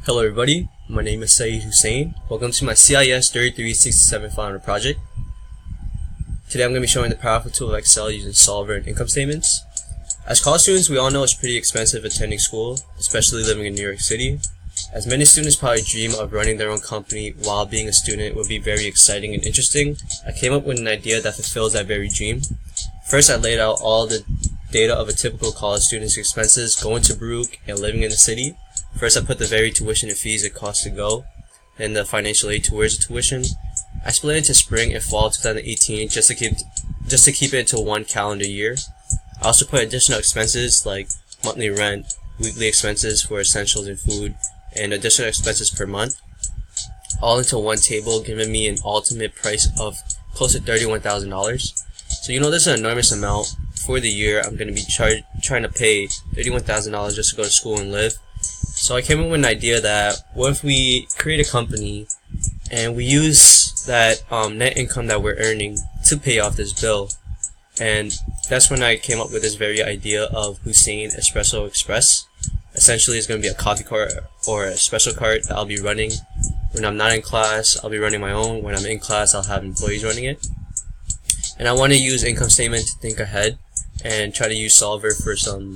Hello everybody, my name is Husain. Welcome to my CIS 3367 Founder project. Today I'm going to be showing the powerful tool of Excel using Solver and income statements. As college students, we all know it's pretty expensive attending school, especially living in New York City. As many students probably dream of running their own company while being a student would be very exciting and interesting. I came up with an idea that fulfills that very dream. First, I laid out all the data of a typical college student's expenses going to Baruch and living in the city. First, I put the very tuition and fees it costs to go, and the financial aid towards the tuition. I split it into spring and fall 2018 just to keep it into one calendar year. I also put additional expenses like monthly rent, weekly expenses for essentials and food, and additional expenses per month, all into one table, giving me an ultimate price of close to $31,000. So this is an enormous amount. For the year, I'm going to be trying to pay $31,000 just to go to school and live. So I came up with an idea that what if we create a company and we use that net income that we're earning to pay off this bill. And that's when I came up with this very idea of Husain Espresso Express. Essentially, it's going to be a coffee cart or a espresso cart that I'll be running. When I'm not in class, I'll be running my own. When I'm in class, I'll have employees running it. And I want to use income statement to think ahead and try to use Solver for some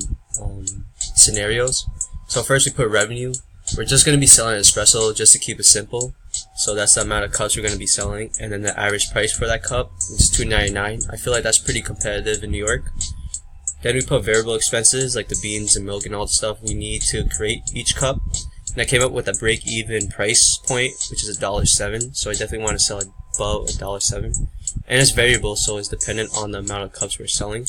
scenarios. So first we put revenue. We're just going to be selling espresso just to keep it simple. So that's the amount of cups we're going to be selling, and then the average price for that cup is $2.99. I feel like that's pretty competitive in New York. Then we put variable expenses like the beans and milk and all the stuff we need to create each cup. And I came up with a break-even price point, which is $1.07. So I definitely want to sell above $1.07. And it's variable, so it's dependent on the amount of cups we're selling.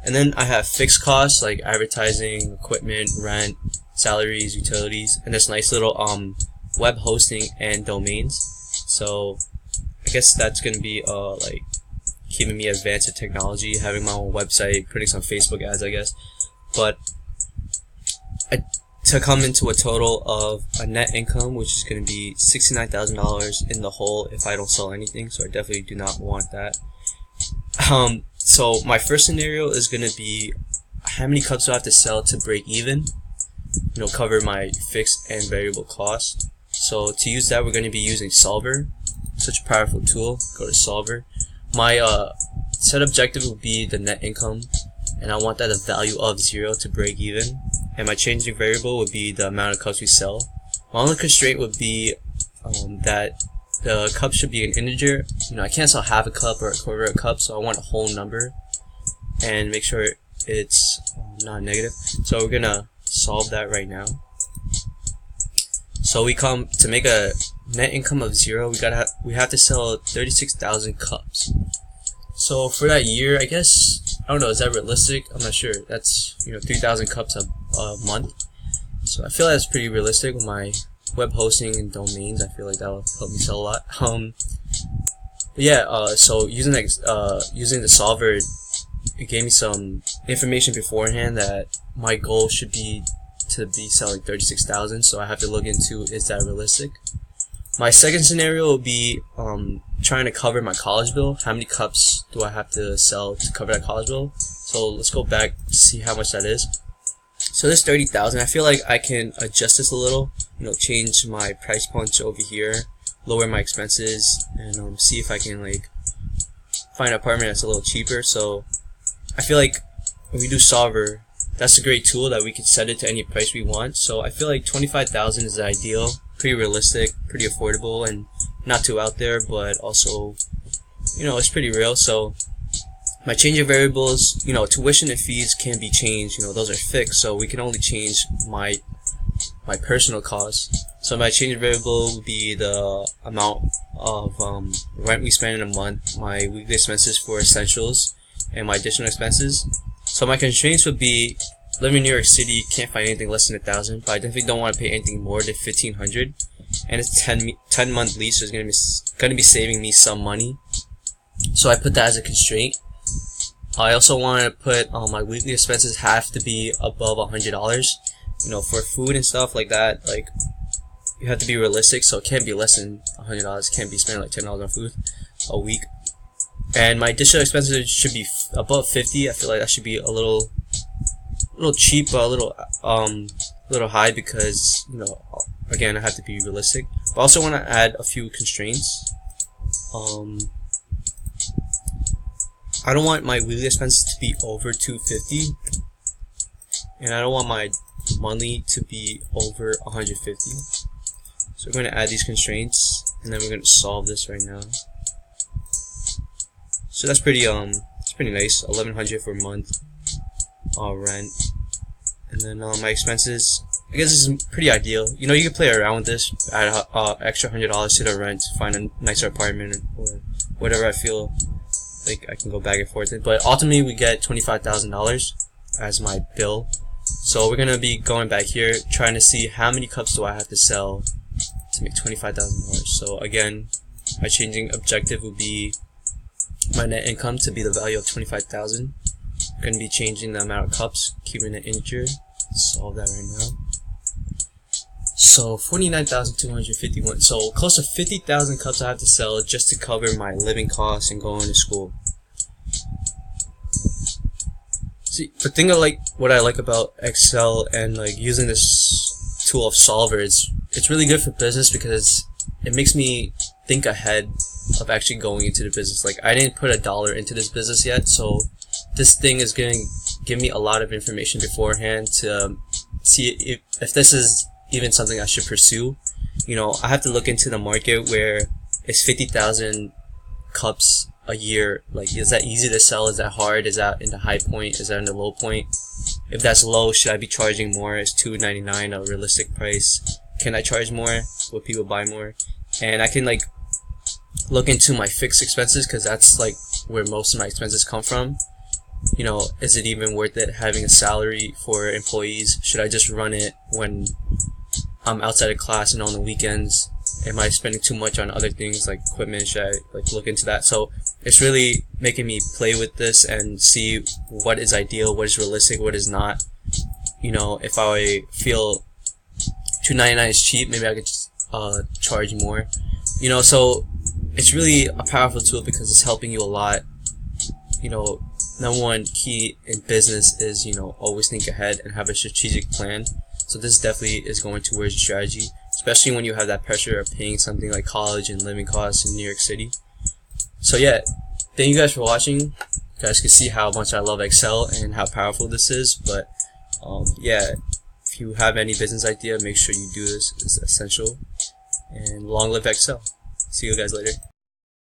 And then I have fixed costs like advertising, equipment, rent, salaries, utilities, and this nice little web hosting and domains. So I guess that's gonna be like keeping me advanced in technology, having my own website, putting some Facebook ads, I guess. But to come into a total of a net income, which is gonna be $69,000 in the hole if I don't sell anything. So I definitely do not want that. So my first scenario is gonna be how many cups do I have to sell to break even? Cover my fixed and variable costs. So to use that, we're going to be using Solver, such a powerful tool. Go to Solver. My set objective would be the net income, and I want that a value of 0 to break even. And my changing variable would be the amount of cups we sell. My only constraint would be that the cup should be an integer. I can't sell half a cup or a quarter of a cup, so I want a whole number and make sure it's not negative. So we're gonna solve that right now. So we come to make a net income of 0. We have to sell 36,000 cups. So for that year, I guess I don't know. Is that realistic? I'm not sure. That's 3,000 cups a month. So I feel that's pretty realistic with my web hosting and domains. I feel like that will help me sell a lot. But yeah. So using the Solver, it gave me some information beforehand that my goal should be to be selling 36,000, so I have to look into, is that realistic? My second scenario would be trying to cover my college bill. How many cups do I have to sell to cover that college bill? So let's go back to see how much that is. So this 30,000, I feel like I can adjust this a little, change my price punch over here, lower my expenses, and see if I can find an apartment that's a little cheaper. So I feel like when we do Solver, that's a great tool that we can set it to any price we want. So I feel like 25,000 is the ideal, pretty realistic, pretty affordable, and not too out there, but also, it's pretty real. So my change of variables, tuition and fees can be changed. Those are fixed, so we can only change my personal costs. So my change of variable would be the amount of rent we spend in a month, my weekly expenses for essentials, and my additional expenses. So my constraints would be living in New York City, can't find anything less than 1,000, but I definitely don't want to pay anything more than 1,500. And it's 10-month lease, so it's gonna be saving me some money. So I put that as a constraint. I also want to put my weekly expenses have to be above $100. For food and stuff like that, you have to be realistic, so it can't be less than $100. It can't be spending $10 on food a week. And my additional expenses should be above 50. I feel like that should be a little cheap, but a little high, because again, I have to be realistic. But I also want to add a few constraints. I don't want my weekly expenses to be over 250, and I don't want my monthly to be over 150. So we're going to add these constraints, and then we're going to solve this right now. So that's pretty it's pretty nice. 1100 for a month rent, and then my expenses. I guess this is pretty ideal. You know, you can play around with this, add extra $100 to the rent, find a nicer apartment or whatever I feel like I can go back and forth. But ultimately, we get $25,000 as my bill. So we're gonna be going back here, trying to see how many cups do I have to sell to make $25,000. So again, my changing objective would be my net income to be the value of 25,000. I'm gonna be changing the amount of cups, keeping it integer. Solve that right now. So 49,251. So close to 50,000 cups I have to sell just to cover my living costs and going to school. See, the thing what I like about Excel and like using this tool of Solver is it's really good for business because it makes me think ahead of actually going into the business. Like, I didn't put $1 into this business yet, so this thing is going to give me a lot of information beforehand to see if this is even something I should pursue. You know, I have to look into the market where it's 50,000 cups a year. Like, is that easy to sell? Is that hard? Is that in the high point? Is that in the low point? If that's low, should I be charging more? Is $2.99 a realistic price? Can I charge more? Will people buy more? And I can like look into my fixed expenses, because that's like where most of my expenses come from. You know, is it even worth it having a salary for employees? Should I just run it when I'm outside of class and on the weekends? Am I spending too much on other things like equipment? Should I like look into that? So it's really making me play with this and see what is ideal, what is realistic, what is not. You know, if I feel $2.99 is cheap, maybe I could just charge more. You know, so it's really a powerful tool because it's helping you a lot. You know, number one key in business is, you know, always think ahead and have a strategic plan. So this definitely is going towards your strategy, especially when you have that pressure of paying something like college and living costs in New York City. So yeah, thank you guys for watching. You guys can see how much I love Excel and how powerful this is. But yeah, if you have any business idea, make sure you do this. It's essential. And long live Excel. See you guys later.